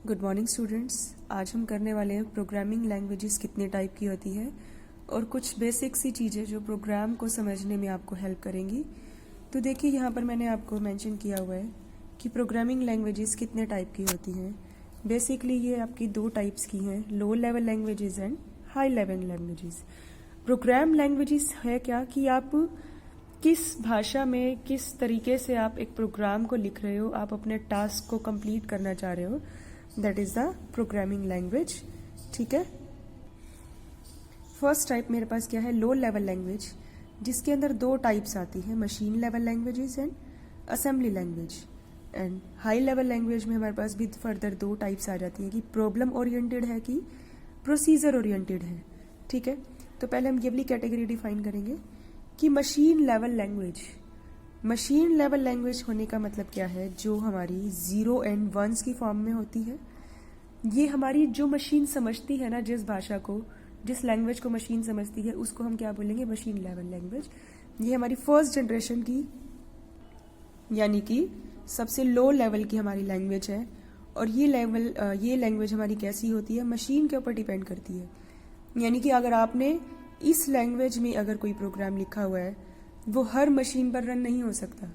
Good morning students. आज हम करने वाले हैं प्रोग्रामिंग लैंग्वेजेस कितने टाइप की होती है और कुछ बेसिक सी चीज़ें जो प्रोग्राम को समझने में आपको हेल्प करेंगी। तो देखिए यहाँ पर मैंने आपको मेंशन किया हुआ है कि प्रोग्रामिंग लैंग्वेजेस कितने टाइप की होती हैं। बेसिकली ये आपकी दो टाइप्स की हैं, low level languages and high level languages. Program languages है क्या कि आप किस भाषा में किस तरीके से आप एक प्रोग्राम को लिख रहे हो, आप अपने टास्क को कंप्लीट करना चाह रहे हो, that is the programming language. ठीक है। फर्स्ट टाइप मेरे पास क्या है, लो लेवल लैंग्वेज, जिसके अंदर दो टाइप्स आती हैं, machine level languages and assembly language. And high level language में हमारे पास भी फर्दर दो टाइप्स आ जाती हैं कि प्रॉब्लम ओरिएंटेड है कि प्रोसीजर ओरिएंटेड है। ठीक है। तो पहले हम ये वाली कैटेगरी डिफाइन करेंगे कि machine level language. Machine level language होने का मतलब क्या है, जो हमारी 0 एंड 1s की फॉर्म में होती है। ये हमारी जो मशीन समझती है ना, जिस भाषा को, जिस लैंग्वेज को मशीन समझती है, उसको हम क्या बोलेंगे, मशीन लेवल लैंग्वेज। ये हमारी फर्स्ट जनरेशन की यानी कि सबसे लो लेवल की हमारी लैंग्वेज है। और ये लैंग्वेज हमारी कैसी होती है, मशीन के ऊपर डिपेंड करती है। यानी कि अगर आपने इस लैंग्वेज में अगर कोई प्रोग्राम लिखा हुआ है, वो हर मशीन पर रन नहीं हो सकता।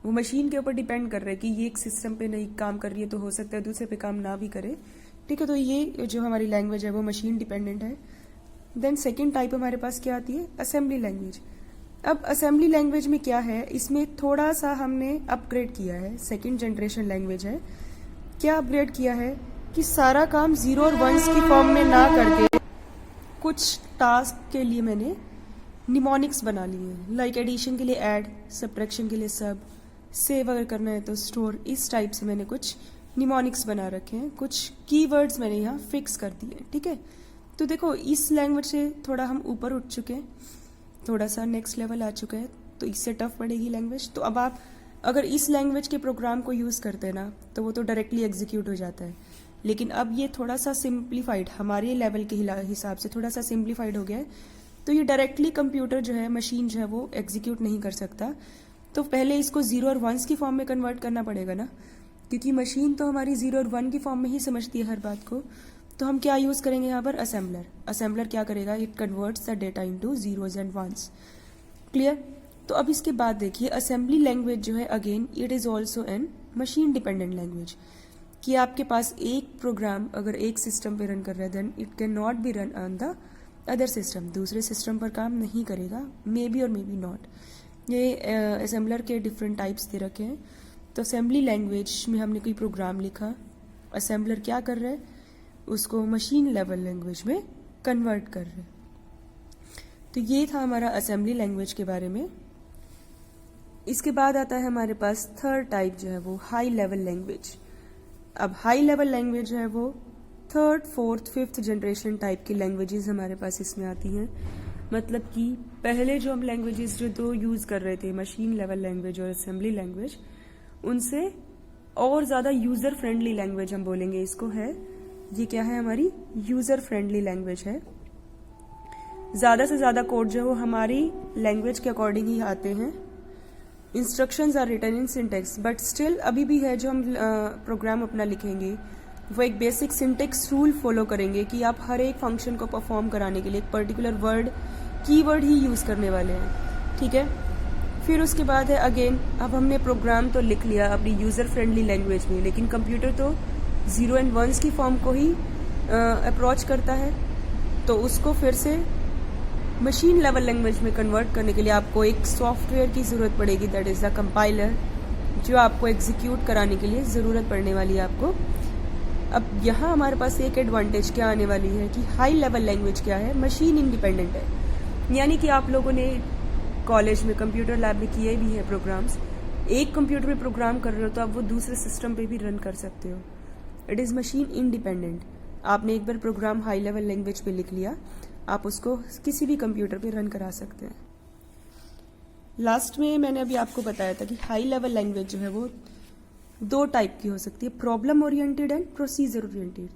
वो मशीन के ऊपर डिपेंड कर रहा है कि ये एक सिस्टम पे नहीं काम कर रही है तो हो सकता है दूसरे पे काम ना भी करे। ठीक है। तो ये जो हमारी लैंग्वेज है वो मशीन डिपेंडेंट है। देन सेकेंड टाइप हमारे पास क्या आती है, असेंबली लैंग्वेज। अब असेंबली लैंग्वेज में क्या है, इसमें थोड़ा सा हमने अपग्रेड किया है, सेकेंड जनरेशन लैंग्वेज है। क्या अपग्रेड किया है कि सारा काम 0 और 1s की फॉर्म में ना करके कुछ टास्क के लिए मैंने निमोनिक्स बना लिए हैं। लाइक एडिशन के लिए ऐड, सब्ट्रैक्शन के लिए सब, सेव अगर करना है तो स्टोर। इस टाइप से मैंने कुछ निमोनिक्स बना रखे हैं, कुछ कीवर्ड्स मैंने यहाँ फिक्स कर दिए। ठीक है। तो देखो इस लैंग्वेज से थोड़ा हम ऊपर उठ चुके हैं, थोड़ा सा नेक्स्ट लेवल आ चुका है, तो इससे टफ पड़ेगी लैंग्वेज। तो अब आप अगर इस लैंग्वेज के प्रोग्राम को यूज़ करते हैं ना, तो वो तो डायरेक्टली एग्जीक्यूट हो जाता है। लेकिन अब ये थोड़ा सा सिंप्लीफाइड, हमारे लेवल के हिसाब से थोड़ा सा सिंप्लीफाइड हो गया है। तो ये डायरेक्टली कंप्यूटर जो है, मशीन जो है, वो एग्जीक्यूट नहीं कर सकता। तो पहले इसको 0 और 1s की फॉर्म में कन्वर्ट करना पड़ेगा ना, क्योंकि मशीन तो हमारी 0 और 1 की फॉर्म में ही समझती है हर बात को। तो हम क्या यूज़ करेंगे यहाँ पर, असेंबलर। असेंबलर क्या करेगा, it converts the data into 0s and 1s। Clear. तो अब इसके बाद देखिए, असेंबली लैंग्वेज जो है, again it is also an machine dependent language. कि आपके पास एक प्रोग्राम अगर एक सिस्टम पे रन कर रहा है, then it can not be run on the other system, दूसरे सिस्टम पर काम नहीं करेगा, मे बी और मे बी नॉट। ये असेंबलर के डिफरेंट टाइप्स दे रखे हैं। तो असेंबली लैंग्वेज में हमने कोई प्रोग्राम लिखा, असेंबलर क्या कर रहा है, उसको मशीन लेवल लैंग्वेज में कन्वर्ट कर रहे हैं। तो ये था हमारा असेंबली लैंग्वेज के बारे में। इसके बाद आता है हमारे पास थर्ड टाइप जो है वो हाई लेवल लैंग्वेज। अब हाई लेवल लैंग्वेज जो है वो third, fourth, fifth generation type की लैंग्वेजेस हमारे पास इसमें आती हैं। मतलब कि पहले जो हम लैंग्वेजेस जो दो यूज़ कर रहे थे, मशीन लेवल लैंग्वेज और असेंबली लैंग्वेज, उनसे और ज़्यादा यूज़र फ्रेंडली लैंग्वेज हम बोलेंगे इसको है। ये क्या है, हमारी यूज़र फ्रेंडली लैंग्वेज है। ज़्यादा से ज़्यादा कोड जो है वो हमारी लैंग्वेज के अकॉर्डिंग ही आते हैं। Instructions are written in syntax, but still अभी भी है जो हम प्रोग्राम अपना लिखेंगे वो एक बेसिक सिंटेक्स रूल फॉलो करेंगे कि आप हर एक फंक्शन को परफॉर्म कराने के लिए एक पर्टिकुलर वर्ड, कीवर्ड ही यूज़ करने वाले हैं। ठीक है। फिर उसके बाद है अगेन, अब हमने प्रोग्राम तो लिख लिया अपनी यूज़र फ्रेंडली लैंग्वेज में, लेकिन कंप्यूटर तो 0 एंड 1s की फॉर्म को ही अप्रोच करता है। तो उसको फिर से मशीन लेवल लैंग्वेज में कन्वर्ट करने के लिए आपको एक सॉफ्टवेयर की ज़रूरत पड़ेगी, दैट इज़ द कंपाइलर, जो आपको एग्जीक्यूट कराने के लिए ज़रूरत पड़ने वाली है आपको। अब यहाँ हमारे पास एक एडवांटेज क्या आने वाली है कि हाई लेवल लैंग्वेज क्या है, मशीन इंडिपेंडेंट है। यानी कि आप लोगों ने कॉलेज में कंप्यूटर लैब में किए भी हैं प्रोग्राम्स, एक कंप्यूटर पे प्रोग्राम कर रहे हो तो आप वो दूसरे सिस्टम पे भी रन कर सकते हो। It is machine independent. आपने एक बार प्रोग्राम हाई लेवल लैंग्वेज पे लिख लिया, आप उसको किसी भी कंप्यूटर पे रन करा सकते हैं। लास्ट में मैंने अभी आपको बताया था कि हाई लेवल लैंग्वेज जो है वो दो टाइप की हो सकती है, problem oriented and procedure oriented.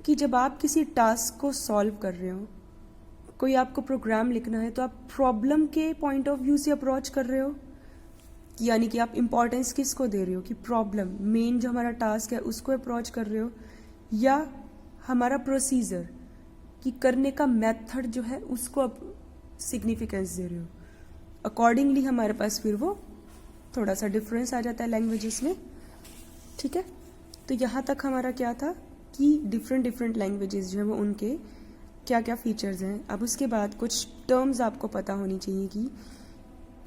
कि जब आप किसी टास्क को सॉल्व कर रहे हो, कोई आपको प्रोग्राम लिखना है, तो आप प्रॉब्लम के पॉइंट ऑफ व्यू से अप्रोच कर रहे हो कि यानी कि आप इम्पोर्टेंस किसको दे रहे हो, कि प्रॉब्लम मेन जो हमारा टास्क है उसको अप्रोच कर रहे हो, या हमारा प्रोसीजर कि करने का मेथड जो है उसको आप सिग्निफिकेंस दे रहे हो। अकॉर्डिंगली हमारे पास फिर वो थोड़ा सा डिफरेंस आ जाता है लैंग्वेजेस में। ठीक है, तो यहाँ तक हमारा क्या था कि डिफरेंट लैंग्वेजेस जो है वो उनके क्या क्या फीचर्स हैं। अब उसके बाद कुछ टर्म्स आपको पता होनी चाहिए कि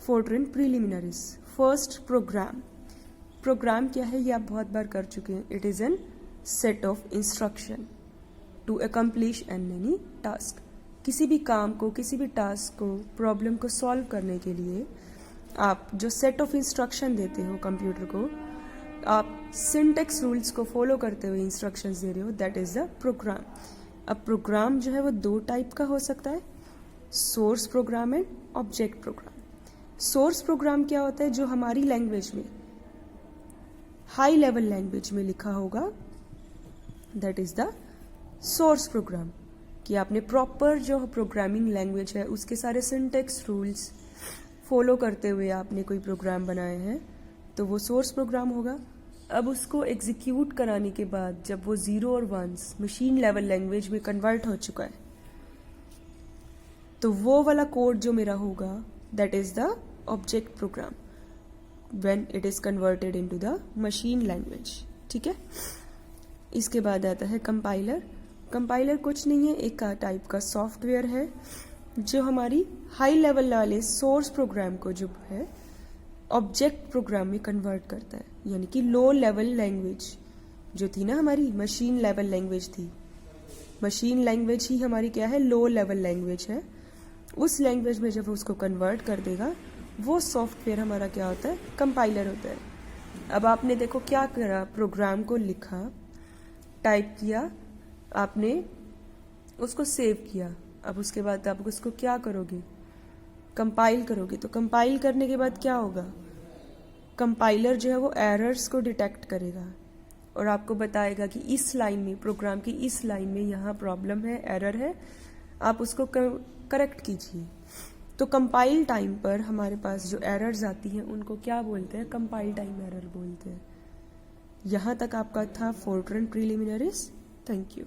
Fortran preliminaries. First, program. Program क्या है ये आप बहुत बार कर चुके हैं। It is an set of instruction to accomplish any task. किसी भी काम को, किसी भी टास्क को, प्रॉब्लम को सॉल्व करने के लिए आप जो सेट ऑफ इंस्ट्रक्शन देते हो कंप्यूटर को, आप सिंटेक्स रूल्स को फॉलो करते हुए इंस्ट्रक्शंस दे रहे हो, दैट इज द प्रोग्राम। अब प्रोग्राम जो है वो दो टाइप का हो सकता है, source program and object program. Source program क्या होता है, जो हमारी लैंग्वेज में, हाई लेवल लैंग्वेज में लिखा होगा, that is the source program. कि आपने प्रॉपर जो प्रोग्रामिंग लैंग्वेज है उसके सारे सिंटेक्स रूल्स फॉलो करते हुए आपने कोई प्रोग्राम बनाए हैं, तो वो सोर्स प्रोग्राम होगा। अब उसको एग्जीक्यूट कराने के बाद जब वो 0 और 1s मशीन लेवल लैंग्वेज में कन्वर्ट हो चुका है, तो वो वाला कोड जो मेरा होगा, that is the object program when it is converted into the machine language. ठीक है, इसके बाद आता है कंपाइलर। कंपाइलर कुछ नहीं है, एक टाइप का सॉफ्टवेयर है जो हमारी हाई लेवल वाले सोर्स प्रोग्राम को जो है ऑब्जेक्ट प्रोग्राम में कन्वर्ट करता है। यानी कि लो लेवल लैंग्वेज जो थी ना हमारी, मशीन लेवल लैंग्वेज थी, मशीन लैंग्वेज ही हमारी क्या है, लो लेवल लैंग्वेज है। उस लैंग्वेज में जब उसको कन्वर्ट कर देगा, वो सॉफ्टवेयर हमारा क्या होता है, कंपाइलर होता है। अब आपने देखो क्या करा, प्रोग्राम को लिखा, टाइप किया, आपने उसको सेव किया। अब उसके बाद आप उसको क्या करोगे, कंपाइल करोगे। तो कंपाइल करने के बाद क्या होगा, कंपाइलर जो है वो एरर्स को डिटेक्ट करेगा और आपको बताएगा कि इस लाइन में, प्रोग्राम की इस लाइन में यहाँ प्रॉब्लम है, एरर है, आप उसको करेक्ट कीजिए। तो कंपाइल टाइम पर हमारे पास जो एरर्स आती हैं उनको क्या बोलते हैं, कंपाइल टाइम एरर बोलते हैं। यहाँ तक आपका था फोर्ट्रन प्रीलिमिनरीज। Thank you.